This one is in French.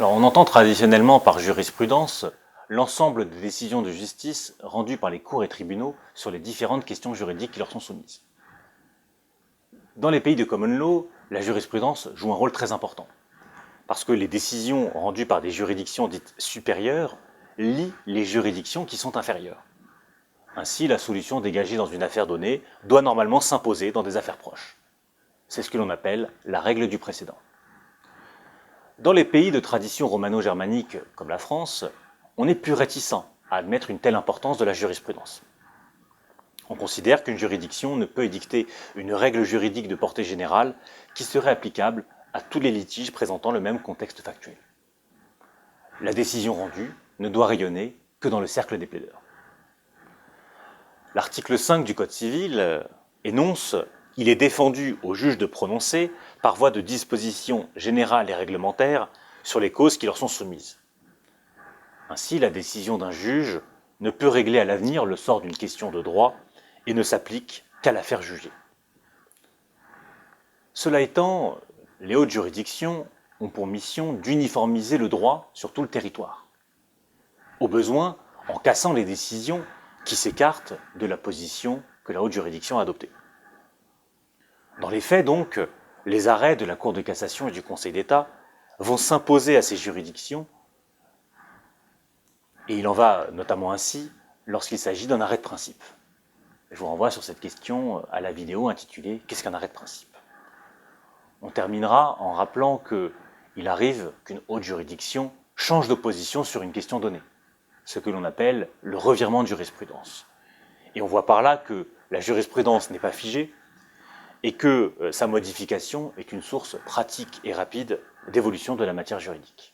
Alors, on entend traditionnellement par jurisprudence l'ensemble des décisions de justice rendues par les cours et tribunaux sur les différentes questions juridiques qui leur sont soumises. Dans les pays de common law, la jurisprudence joue un rôle très important, parce que les décisions rendues par des juridictions dites supérieures lient les juridictions qui sont inférieures. Ainsi, la solution dégagée dans une affaire donnée doit normalement s'imposer dans des affaires proches. C'est ce que l'on appelle la règle du précédent. Dans les pays de tradition romano-germanique comme la France, on est plus réticent à admettre une telle importance de la jurisprudence. On considère qu'une juridiction ne peut édicter une règle juridique de portée générale qui serait applicable à tous les litiges présentant le même contexte factuel. La décision rendue ne doit rayonner que dans le cercle des plaideurs. L'article 5 du Code civil énonce « Il est défendu au juge de prononcer, par voie de dispositions générales et réglementaires, sur les causes qui leur sont soumises. » Ainsi, la décision d'un juge ne peut régler à l'avenir le sort d'une question de droit et ne s'applique qu'à l'affaire jugée. Cela étant, les hautes juridictions ont pour mission d'uniformiser le droit sur tout le territoire, au besoin en cassant les décisions qui s'écartent de la position que la haute juridiction a adoptée. Dans les faits, donc, les arrêts de la Cour de cassation et du Conseil d'État vont s'imposer à ces juridictions, et il en va notamment ainsi lorsqu'il s'agit d'un arrêt de principe. Je vous renvoie sur cette question à la vidéo intitulée « Qu'est-ce qu'un arrêt de principe ?» On terminera en rappelant qu'il arrive qu'une haute juridiction change de position sur une question donnée, ce que l'on appelle le revirement de jurisprudence. Et on voit par là que la jurisprudence n'est pas figée et que sa modification est une source pratique et rapide d'évolution de la matière juridique.